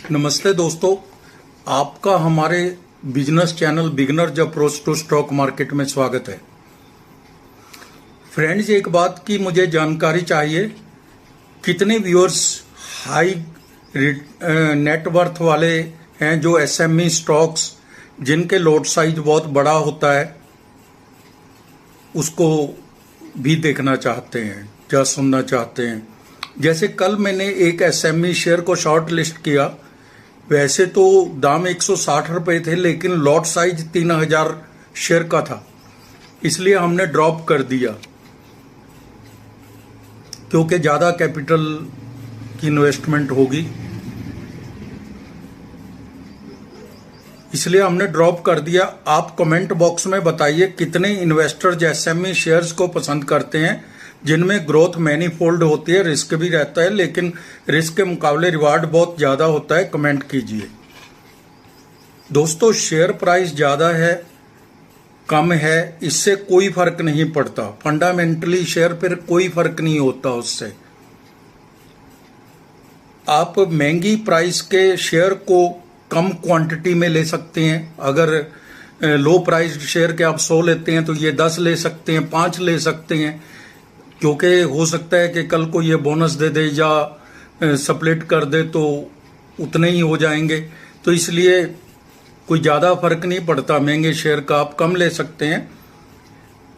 नमस्ते दोस्तों, आपका हमारे business channel beginners approach to stock market में स्वागत है। फ्रेंड्स, एक बात की मुझे जानकारी चाहिए, कितने व्यूअर्स हाई नेटवर्थ वाले हैं जो एसएमई स्टॉक्स जिनके लॉट साइज बहुत बड़ा होता है उसको भी देखना चाहते हैं या सुनना चाहते हैं। जैसे कल मैंने एक एसएमई शेयर को शॉर्ट लिस्ट किया। वैसे तो दाम 160 रुपए थे, लेकिन लॉट साइज 3000 शेयर का था, इसलिए हमने ड्रॉप कर दिया क्योंकि ज्यादा कैपिटल की इन्वेस्टमेंट होगी, इसलिए हमने ड्रॉप कर दिया। आप कमेंट बॉक्स में बताइए कितने इन्वेस्टर्स एसएमई शेयर्स को पसंद करते हैं जिनमें ग्रोथ मैनीफोल्ड होती है, रिस्क भी रहता है, लेकिन रिस्क के मुकाबले रिवार्ड बहुत ज्यादा होता है। कमेंट कीजिए दोस्तों। शेयर प्राइस ज्यादा है कम है इससे कोई फर्क नहीं पड़ता, फंडामेंटली शेयर पर कोई फर्क नहीं होता उससे। आप महंगी प्राइस के शेयर को कम क्वांटिटी में ले सकते हैं। अगर लो प्राइस शेयर के आप 100 लेते हैं तो ये 10 ले सकते हैं, 5 ले सकते हैं, क्योंकि हो सकता है कि कल को ये बोनस दे दे या स्प्लिट कर दे तो उतने ही हो जाएंगे। तो इसलिए कोई ज़्यादा फर्क नहीं पड़ता, महंगे शेयर का आप कम ले सकते हैं।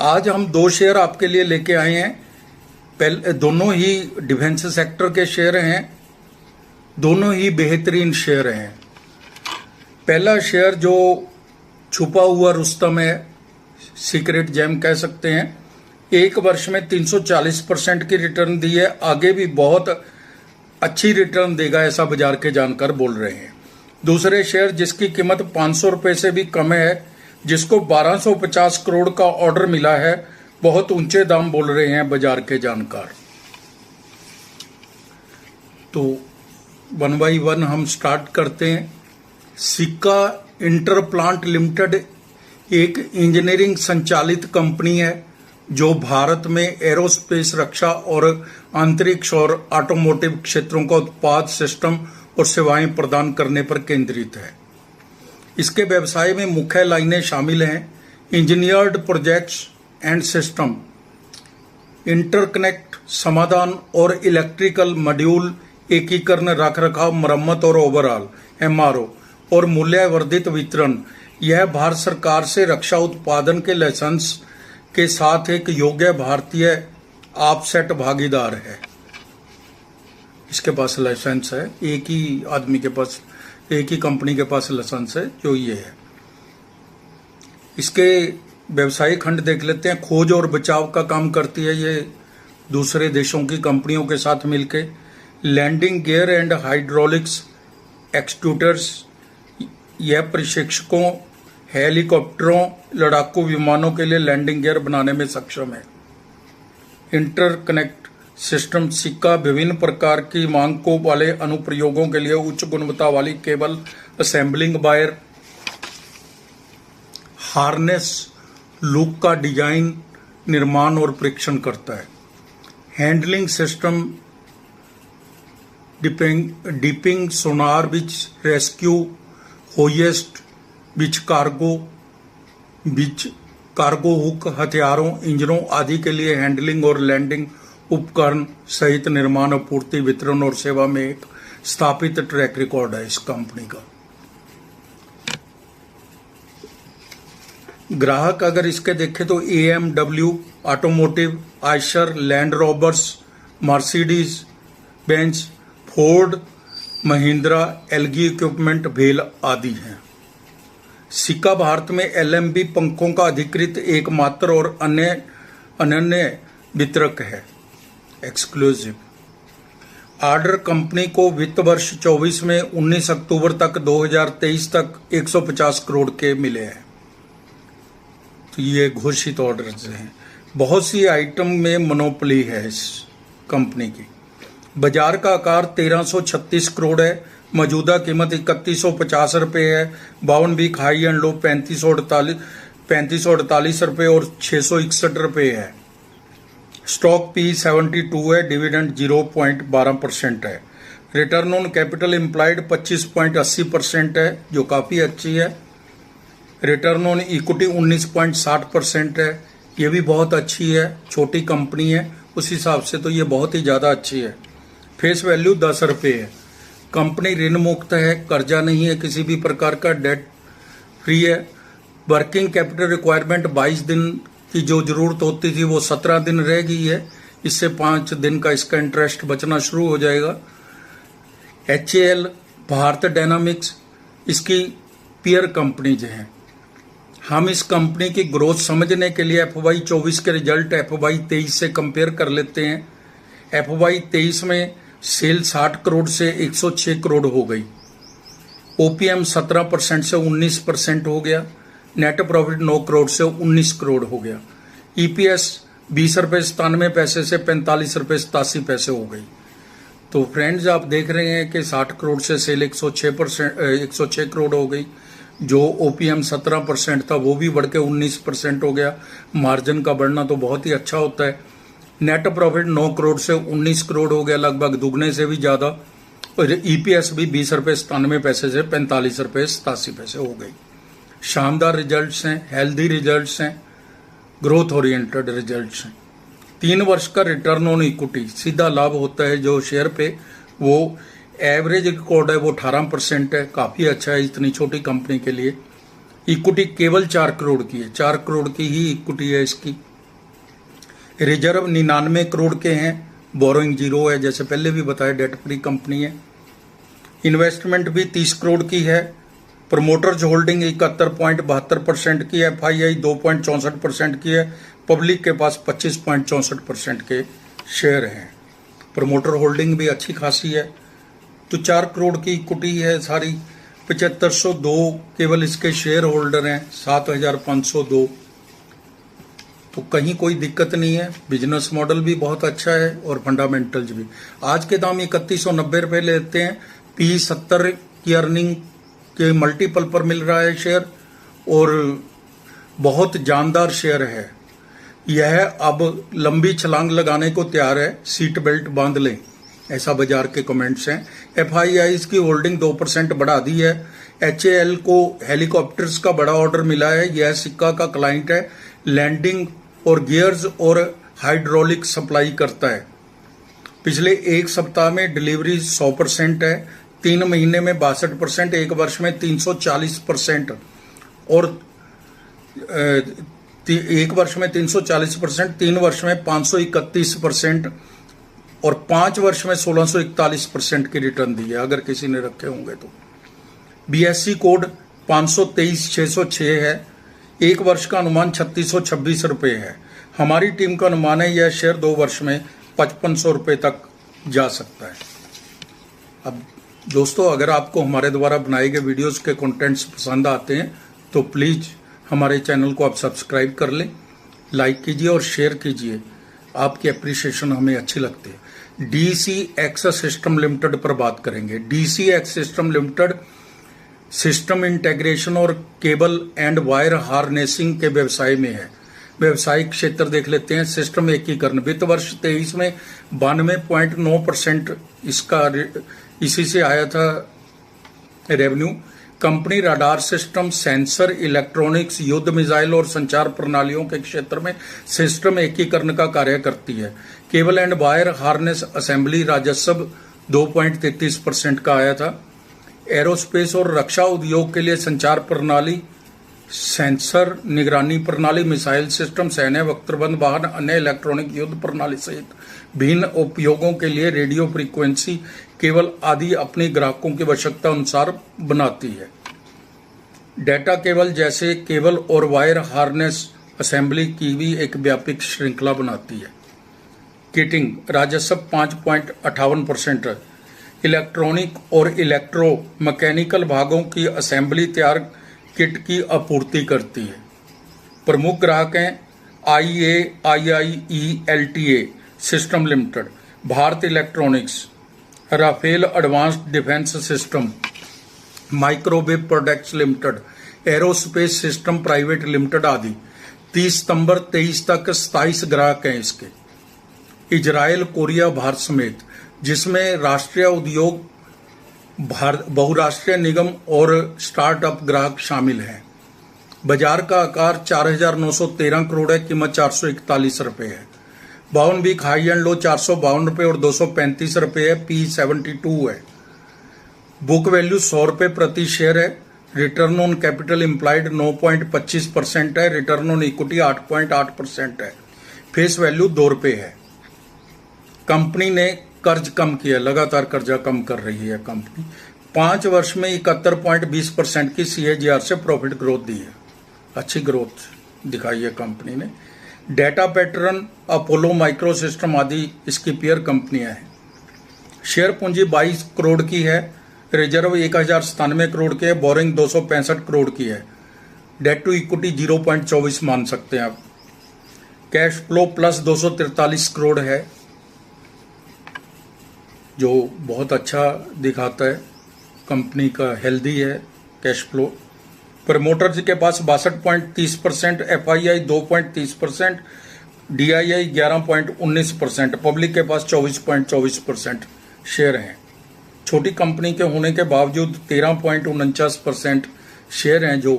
आज हम 2 शेयर आपके लिए लेके आए हैं। पहले दोनों ही डिफेंस सेक्टर के शेयर हैं, दोनों ही बेहतरीन शेयर हैं। पहला शेयर जो छुपा हुआ रुस्तम है, सीक्रेट जेम कह सकते हैं, 1 वर्ष में 340% की रिटर्न दी है, आगे भी बहुत अच्छी रिटर्न देगा ऐसा बाजार के जानकार बोल रहे हैं। दूसरे शेयर जिसकी कीमत 500 रुपए से भी कम है, जिसको 1250 करोड़ का ऑर्डर मिला है, बहुत ऊंचे दाम बोल रहे हैं बाजार के जानकार। तो 1 बाय 1 हम स्टार्ट करते हैं। सिक्का इंटरप्लांट लिमिटेड एक इंजीनियरिंग संचालित कंपनी है जो भारत में एरोस्पेस, रक्षा और अंतरिक्ष और ऑटोमोटिव क्षेत्रों का उत्पाद, सिस्टम और सेवाएं प्रदान करने पर केंद्रित है। इसके व्यवसाय में मुख्य लाइनें शामिल हैं: engineered projects and system, interconnect समाधान और इलेक्ट्रिकल मॉड्यूल एकीकरण, रखरखाव, मरम्मत और ओवरऑल एमआरओ और मूल्यवर्धित वितरण। यह भारत सरकार से रक्षा उत्पादन के लाइसेंस के साथ एक योग्य भारतीय ऑफसेट भागीदार है। इसके पास लाइसेंस है, एक ही आदमी के पास, एक ही कंपनी के पास लाइसेंस है जो ये है। इसके व्यवसायिक खंड देख लेते हैं। खोज और बचाव का काम करती है ये दूसरे देशों की कंपनियों के साथ मिलके। लैंडिंग गियर एंड हाइड्रोलिक्स एक्सट्रूटर्स, यह प्रशिक्षकों, हेलीकॉप्टरों, लड़ाकू विमानों के लिए लैंडिंग गियर बनाने में सक्षम है। इंटरकनेक्ट सिस्टम, सिक्का विभिन्न प्रकार की मांग को वाले अनुप्रयोगों के लिए उच्च गुणवत्ता वाली cable assembling, wire harness, loop का डिजाइन, निर्माण और परीक्षण करता है। हैंडलिंग सिस्टम, डिपिंग सोनार विच रेस्क्यू, होइस्ट बीच कार्गो हुक, हथियारों, इंजनों आदि के लिए हैंडलिंग और लैंडिंग उपकरण सहित निर्माण, आपूर्ति, वितरण और सेवा में एक स्थापित ट्रैक रिकॉर्ड है इस कंपनी का। ग्राहक अगर इसके देखें तो AMW automotive, Eicher, Land Rovers, Mercedes Benz, Ford, Mahindra, LG equipment, भेल आदि हैं। सिक्का भारत में LMB पंखों का अधिकृत एकमात्र और अनन्य वितरक है, एक्सक्लूसिव। ऑर्डर कंपनी को वित्त वर्ष 24 में 19 अक्टूबर तक 2023 तक 150 करोड़ के मिले हैं। तो ये घोषित ऑर्डर्स हैं। बहुत सी आइटम में मोनोपोली है इस कंपनी की। बाजार का आकार 1336 करोड़ है। मौजूदा कीमत 3150 रुपये है। 52 वीक हाई एंड लो 3548 रुपये और 661 रुपये है। स्टॉक P 72 है। डिविडेंड 0.12% है। रिटर्न ऑन कैपिटल एम्प्लॉयड 25.80% है, जो काफ़ी अच्छी है। रिटर्न ऑन इक्विटी 19.60% है, ये भी बहुत अच्छी है। छोटी कंपनी है, उस हिसाब से तो ये बहुत ही ज़्यादा अच्छी है। फेस वैल्यू 10 रुपये है। कंपनी ऋण मुक्त है, कर्जा नहीं है किसी भी प्रकार का, डेट फ्री है। वर्किंग कैपिटल रिक्वायरमेंट 22 दिन की जो जरूरत होती थी वो 17 दिन रह गई है। इससे 5 दिन का इसका इंटरेस्ट बचना शुरू हो जाएगा। HAL भारत डायनामिक्स इसकी पीयर कंपनीज हैं। हम इस कंपनी की ग्रोथ समझने के लिए FY 24 के रिजल्ट FY 23 से कंपेयर कर लेते हैं। FY 23 में सेल 60 करोड़ से 106 करोड़ हो गई। OPM 17% से 19% हो गया। नेट प्रॉफिट 9 करोड़ से 19 करोड़ हो गया। EPS 20 रुपये 97 पैसे से 45 रुपये 87 पैसे हो गई। तो फ्रेंड्स, आप देख रहे हैं कि 60 करोड़ से सेल 106 करोड़ हो गई। जो OPM 17% था वो भी बढ़ के 19% हो गया। मार्जिन का बढ़ना तो बहुत ही अच्छा होता है। नेट प्रॉफिट 9 करोड़ से 19 करोड़ हो गया, लगभग दुगने से भी ज़्यादा। और EPS भी 20 रुपये 97 पैसे से 45 रुपये 87 पैसे हो गई। शानदार रिजल्ट्स हैं, हेल्दी रिजल्ट्स हैं, ग्रोथ ओरिएंटेड रिजल्ट्स हैं। 3 वर्ष का रिटर्न ऑन इक्विटी सीधा लाभ होता है जो शेयर पे, वो एवरेज रिकॉर्ड है वो 18% है, काफ़ी अच्छा है इतनी छोटी कंपनी के लिए। इक्विटी केवल 4 करोड़ की है, 4 करोड़ की ही इक्विटी है इसकी। रिजर्व 99 करोड़ के हैं, बोरोइंग 0 है, जैसे पहले भी बताया डेट फ्री कंपनी है। इन्वेस्टमेंट भी 30 करोड़ की है। प्रमोटर्स होल्डिंग 71.72% की है। FII 2.64% की है। पब्लिक के पास 25.64% के शेयर हैं। प्रमोटर होल्डिंग भी अच्छी खासी है। तो 4 करोड़ की इक्विटी है सारी। 7502 केवल इसके शेयर होल्डर हैं, 7502। तो कहीं कोई दिक्कत नहीं है। बिजनेस मॉडल भी बहुत अच्छा है और फंडामेंटल्स भी। आज के दाम 3190 रुपये लेते हैं। P 70 की अर्निंग के मल्टीपल पर मिल रहा है शेयर और बहुत जानदार शेयर है। यह अब लंबी छलांग लगाने को तैयार है, सीट बेल्ट बांध लें, ऐसा बाजार के कमेंट्स हैं। FII की होल्डिंग 2% बढ़ा दी है। HAL को हेलीकॉप्टर्स का बड़ा ऑर्डर मिला है। यह सिक्का का क्लाइंट है। लैंडिंग और गियर्स और हाइड्रोलिक सप्लाई करता है। पिछले 1 सप्ताह में डिलीवरी 100% है। 3 महीने में 62%, 1 वर्ष में 340% और 1 वर्ष में 340%, 3 वर्ष में 531% और 5 वर्ष में 1641% की रिटर्न दी है, अगर किसी ने रखे होंगे तो। BSE कोड 523606 है। 1 वर्ष का अनुमान 3626 रुपये है। हमारी टीम का अनुमान है यह शेयर 2 वर्ष में 5500 रुपये तक जा सकता है। अब दोस्तों, अगर आपको हमारे द्वारा बनाए गए वीडियोस के कंटेंट्स पसंद आते हैं तो प्लीज़ हमारे चैनल को आप सब्सक्राइब कर लें, लाइक कीजिए और शेयर कीजिए। आपकी अप्रिसिएशन हमें अच्छी लगती है। DCX सिस्टम लिमिटेड पर बात करेंगे। DCX system limited system integration और केबल एंड वायर हार्नेसिंग के व्यवसाय में है। व्यवसायिक क्षेत्र देख लेते हैं। सिस्टम एकीकरण वित्त वर्ष 23 में 92.9% इसका इसी से आया था revenue. Company radar system, sensor, electronics, युद्ध मिसाइल और संचार प्रणालियों के क्षेत्र में सिस्टम एकीकरण का कार्य करती है। Cable and wire harness assembly राजस्व 2.33% का आया था। एरोस्पेस और रक्षा उद्योग के लिए संचार प्रणाली, सेंसर, निगरानी प्रणाली, मिसाइल सिस्टम, सैन्य वक्त्रबंद वाहन, अन्य इलेक्ट्रॉनिक युद्ध प्रणाली सहित भिन्न उपयोगों के लिए रेडियो फ्रीक्वेंसी केबल आदि अपने ग्राहकों की आवश्यकता अनुसार बनाती है। डेटा केबल जैसे केबल और वायर हार्नेस असेंबली की भी एक व्यापक श्रृंखला बनाती है। किटिंग राजस्व 5.58% है। इलेक्ट्रॉनिक और इलेक्ट्रो मैकेनिकल भागों की असेंबली तैयार किट की आपूर्ति करती है। प्रमुख ग्राहक हैं IAIIE LTA system limited, Bharat electronics, Rafael advanced defence system, microwave products limited, aerospace system private limited आदि। 30 सितंबर 23 तक 27 ग्राहक हैं इसके। इजराइल, कोरिया, भारत समेत जिसमें राष्ट्रीय उद्योग, बहुराष्ट्रीय निगम और स्टार्टअप ग्राहक शामिल हैं। बाजार का आकार 4,913 करोड़ है, कीमत 441 रुपये है। 52 वीक हाई एंड लो 452 रुपये और 235 रुपये है। P 72 है। बुक वैल्यू 100 रुपये प्रति शेयर है। रिटर्न ऑन कैपिटल एम्प्लॉयड 9.25% है। रिटर्न ऑन इक्विटी 8.8% है। फेस वैल्यू 2 रुपये है। कंपनी ने कर्ज कम किया, लगातार कर्जा कम कर रही है कंपनी। 5 वर्ष में 71.20% की CAGR से प्रॉफिट ग्रोथ दी है। अच्छी ग्रोथ दिखाई है कंपनी ने। Data pattern, Apollo micro system आदि इसकी पेयर कंपनियां हैं। शेयर पूंजी 22 करोड़ की है। रिजर्व 1097 करोड़ की है। बोरिंग 265 करोड़ की है। डेट टू इक्विटी 0.24 मान सकते हैं आप। कैश फ्लो प्लस 243 करोड़ है, जो बहुत अच्छा दिखाता है। कंपनी का हेल्दी है कैश फ्लो। प्रमोटर्स के पास 62.30%, FII 2.30%, DII 11.19%, पब्लिक के पास 24.24% शेयर हैं। छोटी कंपनी के होने के बावजूद 13.49% शेयर हैं जो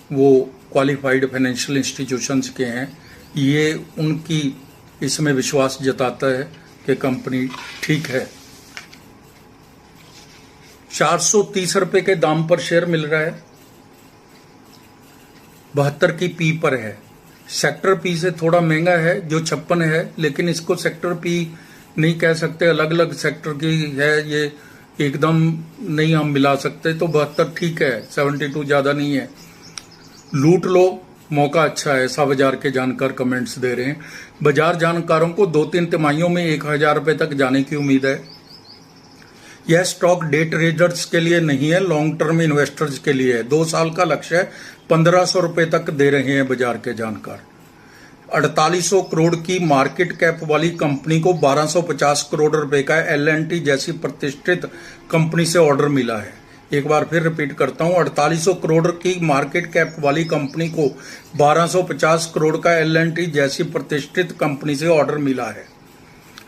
वो क्वालिफाइड फाइनेंशियल इंस्टीट्यूशंस के हैं। ये उनकी इसमें विश्वास जताता है कि कंपनी ठीक है। 430 रुपये के दाम पर शेयर मिल रहा है। 72 की P पर है। सेक्टर P से थोड़ा महंगा है जो 56 है, लेकिन इसको सेक्टर P नहीं कह सकते, अलग अलग सेक्टर की है, ये एकदम नहीं हम मिला सकते। तो 72 ठीक है, 72 ज्यादा नहीं है। लूट लो, मौका अच्छा है, ऐसा बाजार के जानकार कमेंट्स दे रहे हैं। बाजार जानकारों को 2-3 तिमाहियों में 1,000 रुपये तक जाने की उम्मीद है। यह स्टॉक डे ट्रेडर्स के लिए नहीं है, लॉन्ग टर्म इन्वेस्टर्स के लिए है। 2 साल का लक्ष्य है। 1,500 रुपये तक दे रहे हैं बाजार के जानकार। 4800 करोड़ की मार्केट कैप वाली कंपनी को 1250 करोड़ रुपए का L&T जैसी प्रतिष्ठित कंपनी से ऑर्डर मिला है। एक बार फिर रिपीट करता हूं, 4800 करोड़ की मार्केट कैप वाली कंपनी को 1250 करोड़ का L&T जैसी प्रतिष्ठित कंपनी से ऑर्डर मिला है।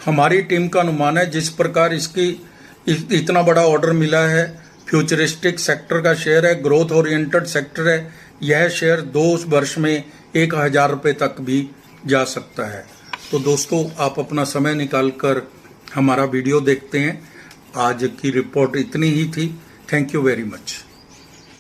हमारी टीम का अनुमान है जिस प्रकार इसकी इतना बड़ा ऑर्डर मिला है, फ्यूचरिस्टिक सेक्टर का शेयर है, ग्रोथ ओरिएंटेड सेक्टर है, यह शेयर 2 वर्ष में 1,000 रुपये तक भी जा सकता है। तो दोस्तों, आप अपना समय निकालकर हमारा वीडियो देखते हैं। आज की रिपोर्ट इतनी ही थी। Thank you very much.